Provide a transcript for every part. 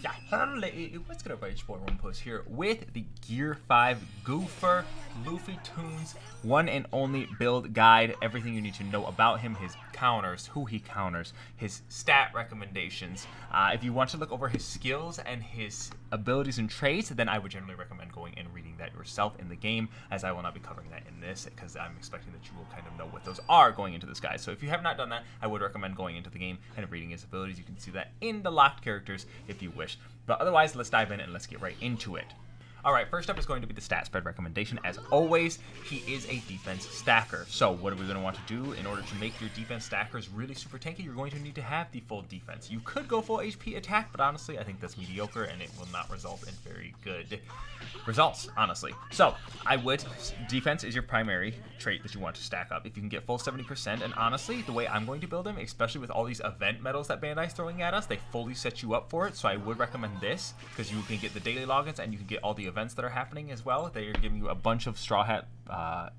Yeah, what's good everybody, it's your boy Rumpus here with the Gear 5 Goofer Luffy Tunes 1 and only build guide. Everything you need to know about him, his counters, who he counters, his stat recommendations. If you want to look over his skills and his abilities and traits, then I would generally recommend going and reading that yourself in the game, as I will not be covering that in this, because I'm expecting that you will kind of know what those are going into this guide. So if you have not done that, I would recommend going into the game and reading his abilities. You can see that in the locked characters if you wish. But otherwise, let's dive in and let's get right into it. Alright, first up is going to be the stat spread recommendation. As always, he is a defense stacker. So what are we going to want to do in order to make your defense stackers really super tanky? You're going to need to have the full defense. You could go full HP attack, but honestly, I think that's mediocre and it will not result in very good results, honestly. So defense is your primary trait that you want to stack up. If you can get full 70%, and honestly, the way I'm going to build him, especially with all these event medals that Bandai's throwing at us, they fully set you up for it. So I would recommend this, because you can get the daily logins and you can get all the events that are happening as well. They are giving you a bunch of Straw Hat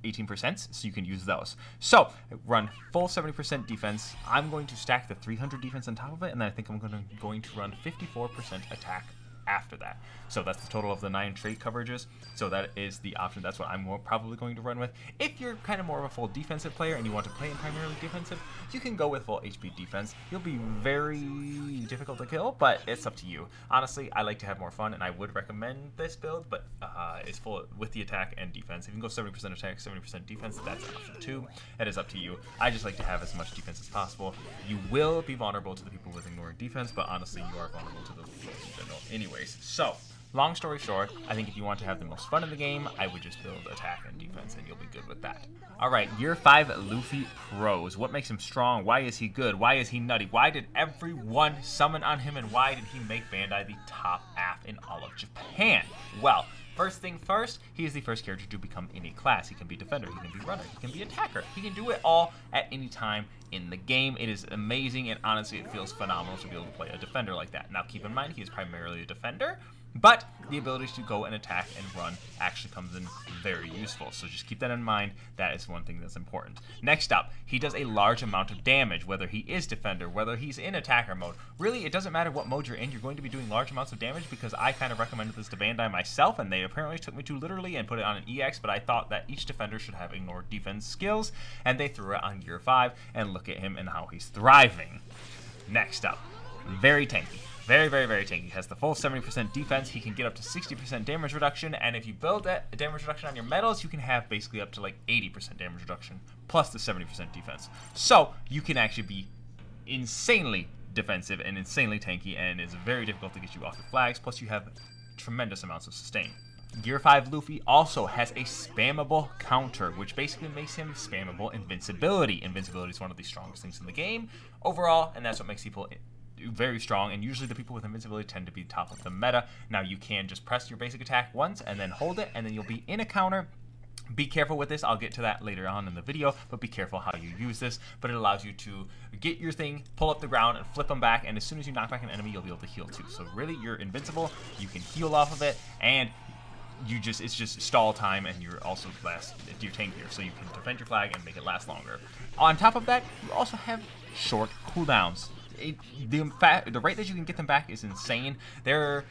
18%, so you can use those. So run full 70% defense. I'm going to stack the 300 defense on top of it, and then I think I'm going to run 54% attack after that. So that's the total of the 9 trait coverages. So that is the option. That's what I'm probably going to run with. If you're kind of more of a full defensive player and you want to play in primarily defensive, you can go with full HP defense. You'll be very difficult to kill, but it's up to you. Honestly, I like to have more fun, and I would recommend this build, but it's full with the attack and defense. If you can go 70% attack, 70% defense, that's an option too. It is up to you. I just like to have as much defense as possible. You will be vulnerable to the people with ignoring defense, but honestly, you are vulnerable to those people in general anyways. So long story short, I think if you want to have the most fun in the game, I would just build attack and defense and you'll be good with that. Alright, Year 5 Luffy Pros. What makes him strong? Why is he good? Why is he nutty? Why did everyone summon on him, and why did he make Bandai the top app in all of Japan? Well, first thing first, he is the first character to become any class. He can be defender, he can be runner, he can be attacker. He can do it all at any time in the game. It is amazing, and honestly, it feels phenomenal to be able to play a defender like that. Now, keep in mind, he is primarily a defender, but the ability to go and attack and run actually comes in very useful. So just keep that in mind. That is one thing that's important. Next up, he does a large amount of damage, whether he is defender, whether he's in attacker mode. Really, it doesn't matter what mode you're in, you're going to be doing large amounts of damage, because I kind of recommended this to Bandai myself, and they apparently took me to literally and put it on an EX, but I thought that each defender should have ignore defense skills, and they threw it on Gear 5, and look at him and how he's thriving. Next up, very tanky. Very, very, very tanky. He has the full 70% defense. He can get up to 60% damage reduction, and if you build that damage reduction on your medals, you can have basically up to like 80% damage reduction, plus the 70% defense. So you can actually be insanely defensive and insanely tanky, and it's very difficult to get you off your flags, plus you have tremendous amounts of sustain. Gear 5 Luffy also has a spammable counter, which basically makes him spammable invincibility. Invincibility is one of the strongest things in the game overall, and that's what makes people very strong, and usually the people with invincibility tend to be top of the meta. Now you can just press your basic attack once and then hold it, and then you'll be in a counter. Be careful with this. I'll get to that later on in the video, but be careful how you use this. But it allows you to get your thing, pull up the ground, and flip them back, and as soon as you knock back an enemy, you'll be able to heal too. So really, you're invincible, you can heal off of it, and it's just stall time, and you're also you're tankier, so you can defend your flag and make it last longer. On top of that, you also have short cooldowns. The rate that you can get them back is insane. They're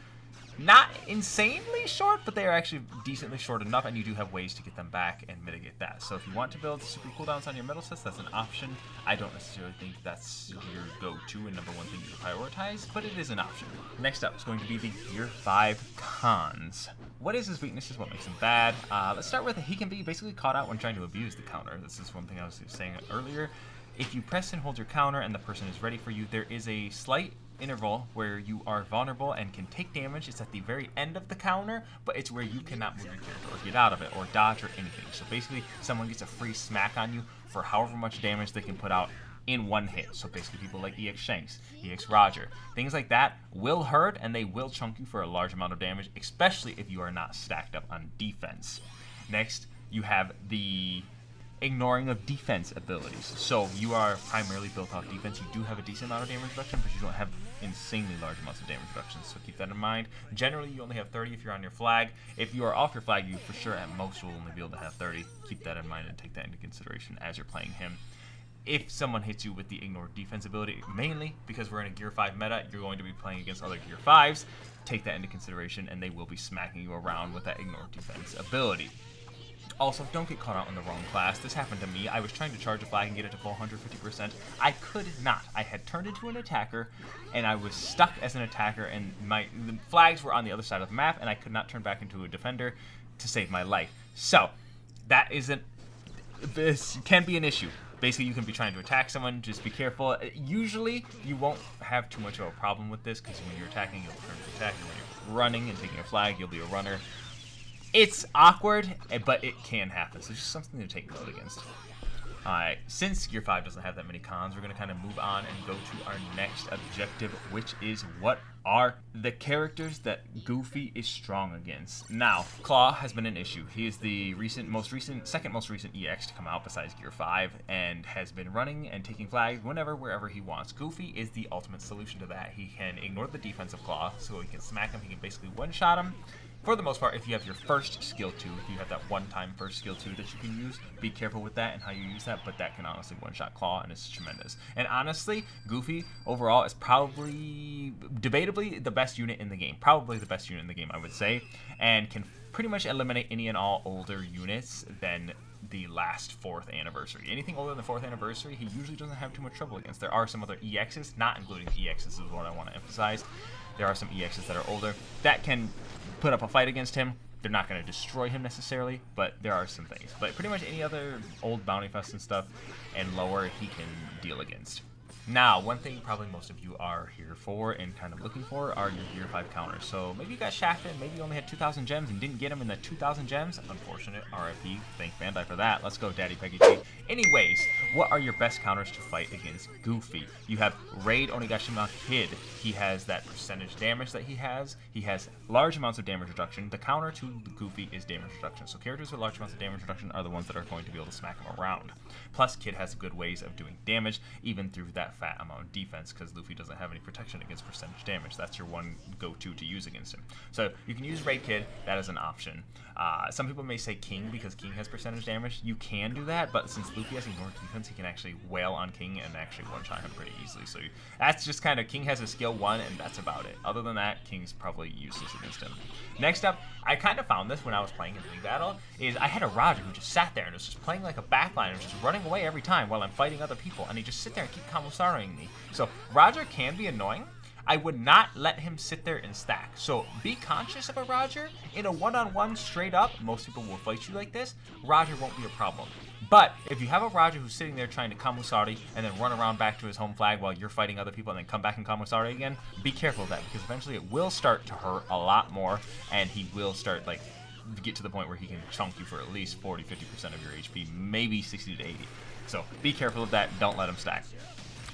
not insanely short, but they are actually decently short enough, and you do have ways to get them back and mitigate that. So if you want to build super cooldowns on your medal sets, that's an option. I don't necessarily think that's your go-to and number one thing to prioritize, but it is an option. Next up is going to be the Gear 5 cons. What is his weaknesses? What makes him bad? Let's start with he can be basically caught out when trying to abuse the counter. This is one thing I was saying earlier. If you press and hold your counter and the person is ready for you, there is a slight interval where you are vulnerable and can take damage. It's at the very end of the counter, but it's where you cannot move your character or get out of it or dodge or anything. So basically, someone gets a free smack on you for however much damage they can put out in one hit. So basically, people like EX Shanks, EX Roger, things like that will hurt, and they will chunk you for a large amount of damage, especially if you are not stacked up on defense. Next, you have the ignoring of defense abilities. So you are primarily built off defense. You do have a decent amount of damage reduction, but you don't have insanely large amounts of damage reduction. So keep that in mind. Generally, you only have 30 if you're on your flag. If you are off your flag, you for sure at most will only be able to have 30. Keep that in mind and take that into consideration as you're playing him. if someone hits you with the ignore defense ability, mainly because we're in a Gear 5 meta, you're going to be playing against other Gear 5s. Take that into consideration, and they will be smacking you around with that ignore defense ability. Also, don't get caught out in the wrong class. This happened to me. I was trying to charge a flag and get it to full 150%. I could not. I had turned into an attacker, and I was stuck as an attacker, and the flags were on the other side of the map, and I could not turn back into a defender to save my life. So, this can be an issue. Basically, you can be trying to attack someone, just be careful. Usually, you won't have too much of a problem with this, because when you're attacking, you'll turn to attacker. When you're running and taking a flag, you'll be a runner. It's awkward, but it can happen, so just something to take note against. Alright, since Gear 5 doesn't have that many cons, we're going to kind of move on and go to our next objective, which is what are the characters that Goofy is strong against. Now, Claw has been an issue. He is the second most recent EX to come out besides Gear 5, and has been running and taking flags wherever he wants. Goofy is the ultimate solution to that. He can ignore the defense of Claw, so he can smack him, he can basically one-shot him. For the most part, if you have your first skill 2, if you have that one-time first skill 2 that you can use, be careful with that and how you use that, but that can honestly one-shot Claw, and it's tremendous. And honestly, Goofy, overall, is probably, debatably, the best unit in the game. Probably the best unit in the game, I would say, and can pretty much eliminate any and all older units than the last 4th anniversary. Anything older than the 4th anniversary, he usually doesn't have too much trouble against. There are some other EXs, not including EXs is what I want to emphasize. There are some EXs that are older that can put up a fight against him. They're not going to destroy him necessarily, but there are some things. But pretty much any other old Bounty Fest and stuff and lower, he can deal against. Now, one thing probably most of you are here for and kind of looking for are your Gear 5 counters. So maybe you got shafted, maybe you only had 2,000 gems and didn't get them in the 2,000 gems. Unfortunate, RIP, thank Bandai for that. Let's go, Daddy Peggy G. Anyways, what are your best counters to fight against Goofy? You have Raid Onigashima Kid. He has that percentage damage that he has. He has large amounts of damage reduction. The counter to Goofy is damage reduction. So characters with large amounts of damage reduction are the ones that are going to be able to smack him around. Plus, Kid has good ways of doing damage, even through that fat amount of defense, because Luffy doesn't have any protection against percentage damage. That's your one go-to to use against him. So you can use Raid Kid. That is an option. Some people may say King because King has percentage damage. You can do that, but since Luffy has ignored defense, he can actually wail on King and actually one-shot him pretty easily. So that's just kind of, King has a skill 1, and that's about it. Other than that, King's probably useless against him. Next up, I kind of found this when I was playing in League Battle, is I had a Roger who just sat there and was just playing like a backline and was just running away every time while I'm fighting other people, and he just sit there and keep Kamusaring me. So Roger can be annoying. I would not let him sit there and stack. So be conscious of a Roger. In a one-on-one straight up, most people will fight you like this, Roger won't be a problem. But if you have a Roger who's sitting there trying to Kamusari and then run around back to his home flag while you're fighting other people and then come back and Kamusari again, be careful of that, because eventually it will start to hurt a lot more, and he will start like get to the point where he can chunk you for at least 40-50% of your HP, maybe 60 to 80. So be careful of that. Don't let him stack.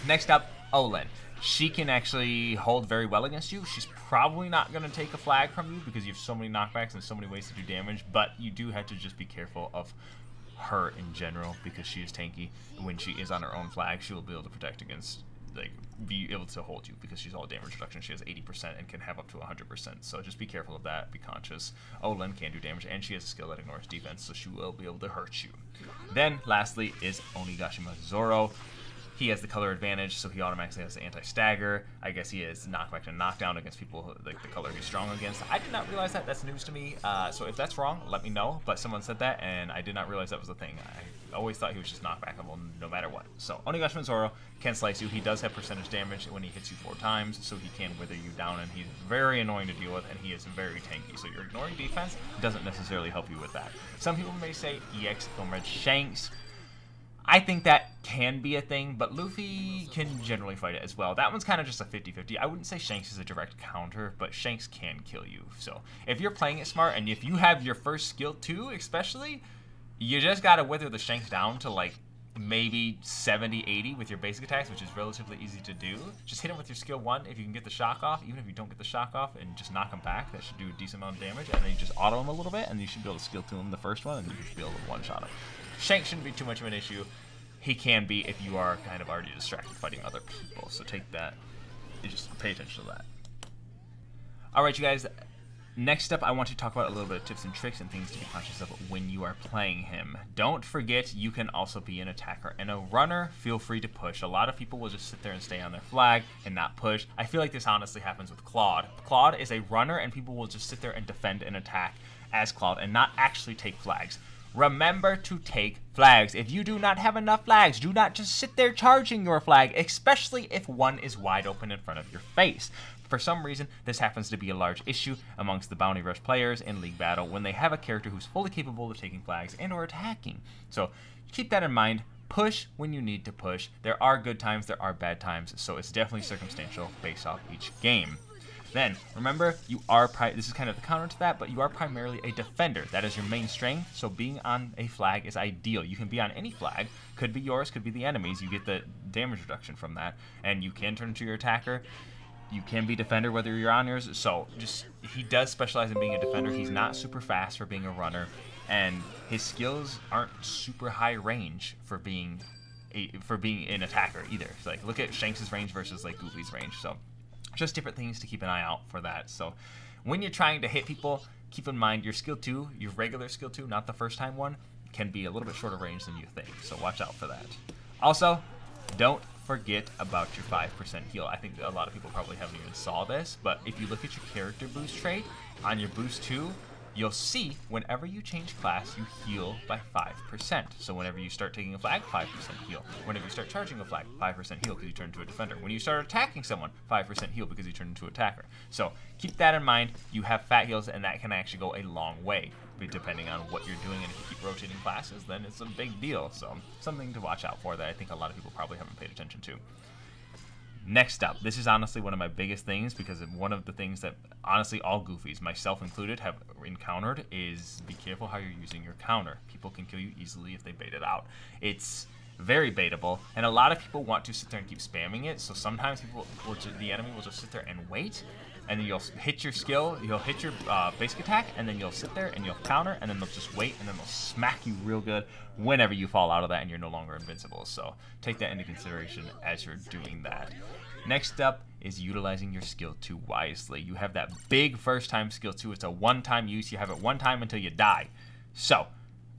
Next up, Olin. She can actually hold very well against you. She's probably not going to take a flag from you because you have so many knockbacks and so many ways to do damage, but you do have to just be careful of her in general because she is tanky. When she is on her own flag, she will be able to protect against, like, be able to hold you because she's all damage reduction. She has 80% and can have up to 100%, so just be careful of that. Be conscious. Olin can do damage, and she has a skill that ignores defense, so she will be able to hurt you. Then, lastly, is Onigashima Zoro. He has the color advantage, so he automatically has the anti-stagger. I guess he has knockback and knockdown against people like the color he's strong against. I did not realize that. That's news to me. So if that's wrong, let me know. But someone said that, and I did not realize that was a thing. I always thought he was just knockbackable no matter what. So Onigashima Zoro can slice you. He does have percentage damage when he hits you 4 times, so he can wither you down, and he's very annoying to deal with, and he is very tanky. So your ignoring defense doesn't necessarily help you with that. Some people may say EX Comrade Shanks. I think that can be a thing, but Luffy can generally fight it as well. That one's kind of just a 50-50. I wouldn't say Shanks is a direct counter, but Shanks can kill you. So if you're playing it smart, and if you have your first skill too, especially, you just gotta wither the Shanks down to like maybe 70-80 with your basic attacks, which is relatively easy to do. Just hit him with your skill 1 if you can get the shock off. Even if you don't get the shock off, and just knock him back, that should do a decent amount of damage. And then you just auto him a little bit, and you should be able to skill to him the first one, and you should be able to one-shot him. Shanks shouldn't be too much of an issue. He can be if you are kind of already distracted fighting other people. So take that. You just pay attention to that. Alright, you guys. Next up, I want to talk about a little bit of tips and tricks and things to be conscious of when you are playing him. Don't forget, you can also be an attacker and a runner. Feel free to push. A lot of people will just sit there and stay on their flag and not push. I feel like this honestly happens with Claude. Claude is a runner, and people will just sit there and defend and attack as Claude and not actually take flags. Remember to take flags. If you do not have enough flags, do not just sit there charging your flag, especially if one is wide open in front of your face. For some reason, this happens to be a large issue amongst the Bounty Rush players in League Battle when they have a character who's fully capable of taking flags and or attacking. So keep that in mind. Push when you need to push. There are good times, there are bad times, so it's definitely circumstantial based off each game. Then, remember, you are, this is kind of the counter to that, but you are primarily a defender. That is your main strength, so being on a flag is ideal. You can be on any flag. Could be yours, could be the enemy's. You get the damage reduction from that, and you can turn into your attacker. You can be defender whether you're on yours. So, he does specialize in being a defender. He's not super fast for being a runner, and his skills aren't super high range for being an attacker either. So, like, look at Shanks' range versus, like, Goofy's range, so just different things to keep an eye out for that. So when you're trying to hit people, keep in mind your skill 2, your regular skill 2, not the first time one, can be a little bit shorter range than you think. So watch out for that. Also, don't forget about your 5% heal. I think a lot of people probably haven't even saw this, but if you look at your character boost trait, on your boost 2, you'll see whenever you change class, you heal by 5%. So whenever you start taking a flag, 5% heal. Whenever you start charging a flag, 5% heal because you turn into a defender. When you start attacking someone, 5% heal because you turn into an attacker. So keep that in mind. You have fat heals, and that can actually go a long way. Depending on what you're doing, and if you keep rotating classes, then it's a big deal. So something to watch out for that I think a lot of people probably haven't paid attention to. Next up, this is honestly one of my biggest things, because one of the things that honestly all Goofies, myself included, have encountered is be careful how you're using your counter. People can kill you easily if they bait it out. It's very baitable, and a lot of people want to sit there and keep spamming it, so sometimes the enemy will just sit there and wait, and then you'll hit your skill, you'll hit your basic attack, and then you'll sit there and you'll counter, and then they'll just wait, and then they'll smack you real good whenever you fall out of that and you're no longer invincible. So take that into consideration as you're doing that. Next up is utilizing your skill 2 wisely. You have that big first time skill 2. It's a one-time use. You have it one time until you die. So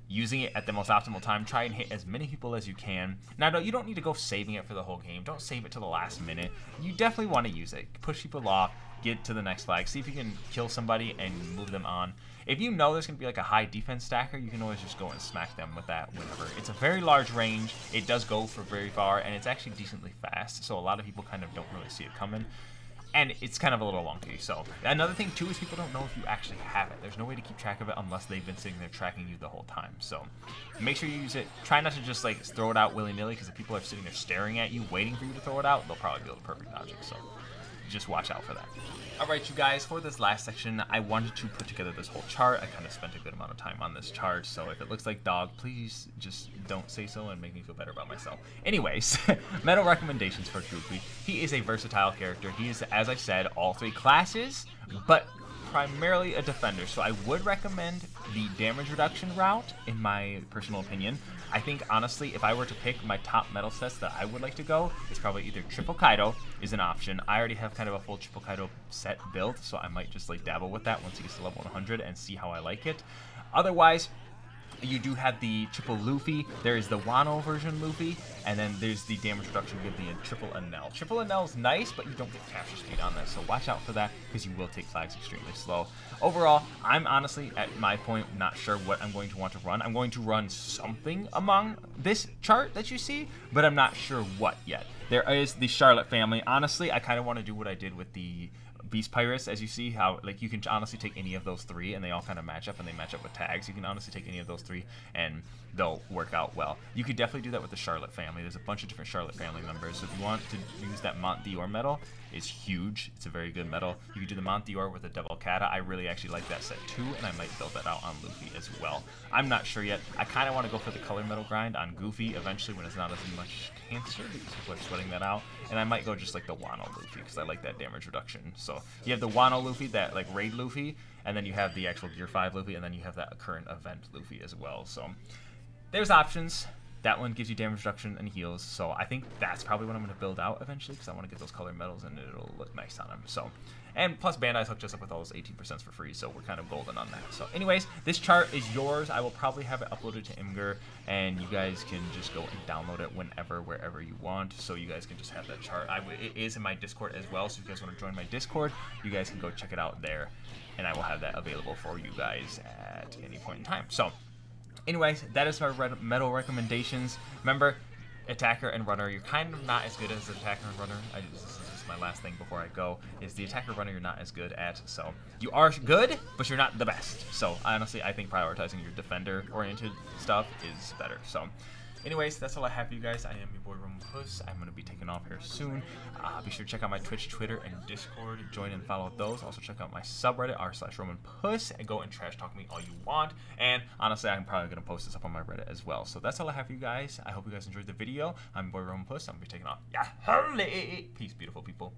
using it at the most optimal time, try and hit as many people as you can. Now, you don't need to go saving it for the whole game. Don't save it to the last minute. You definitely want to use it. Push people off, get to the next flag, see if you can kill somebody and move them on. If you know there's going to be like a high defense stacker, you can always just go and smack them with that whenever. It's a very large range. It does go for very far, and it's actually decently fast, so a lot of people kind of don't really see it coming. And it's kind of a little wonky. So another thing too is people don't know if you actually have it. There's no way to keep track of it unless they've been sitting there tracking you the whole time. So make sure you use it. Try not to just like throw it out willy-nilly, because if people are sitting there staring at you waiting for you to throw it out, they'll probably be able to perfect dodge it. So just watch out for that. Alright, you guys, for this last section, I wanted to put together this whole chart. I kind of spent a good amount of time on this chart, so if it looks like dog, please just don't say so and make me feel better about myself. Anyways, medal recommendations for Goofy. He is a versatile character. He is, as I said, all 3 classes, but primarily a defender, so I would recommend the damage reduction route, in my personal opinion. I think, honestly, if I were to pick my top metal sets that I would like to go, it's probably either Triple Kaido is an option. I already have kind of a full Triple Kaido set built, so I might just like dabble with that once he gets to level 100 and see how I like it. Otherwise, you do have the Triple Luffy, there is the Wano version Luffy, and then there's the damage reduction with the Triple Enel. Triple Enel is nice, but you don't get capture speed on this, so watch out for that, because you will take flags extremely slow. Overall, I'm honestly, at my point, not sure what I'm going to want to run. I'm going to run something among this chart that you see, but I'm not sure what yet. There is the Charlotte family. Honestly, I kind of want to do what I did with the Beast Pirates, as you see how like you can honestly take any of those 3 and they all kind of match up, and they match up with tags. You can honestly take any of those 3 and they'll work out well. You could definitely do that with the Charlotte family. There's a bunch of different Charlotte family members, so if you want to use that Mont Dior medal, it's huge. It's a very good medal. You could do the Mont Dior with the Double Kata. I really actually like that set too, and I might build that out on Luffy as well. I'm not sure yet. I kind of want to go for the color medal grind on Goofy eventually when it's not as much cancer, because people are sweating that out, and I might go just like the Wano Luffy because I like that damage reduction. So you have the Wano Luffy, that like raid Luffy, and then you have the actual Gear 5 Luffy, and then you have that current event Luffy as well. So there's options. That one gives you damage reduction and heals, so I think that's probably what I'm going to build out eventually, because I want to get those colored medals and it'll look nice on them. So, and plus Bandai's hooked us up with all those 18% for free, so we're kind of golden on that. So anyways, this chart is yours. I will probably have it uploaded to Imgur, and you guys can just go and download it whenever, wherever you want, so you guys can just have that chart. It is in my Discord as well, so if you guys want to join my Discord, you guys can go check it out there, and I will have that available for you guys at any point in time. So anyways, that is my medal recommendations. Remember, attacker and runner, you're kind of not as good as the attacker and runner. This is just my last thing before I go, is the attacker runner you're not as good at. So you are good, but you're not the best. So honestly, I think prioritizing your defender-oriented stuff is better. So anyways, that's all I have for you guys. I am your boy Roman Puss. I'm going to be taking off here soon. Be sure to check out my Twitch, Twitter, and Discord. Join and follow those. Also check out my subreddit, r/RomanPuss, and go and trash talk me all you want. And honestly, I'm probably going to post this up on my Reddit as well. So that's all I have for you guys. I hope you guys enjoyed the video. I'm your boy Roman Puss. I'm going to be taking off. Yeah, peace, beautiful people.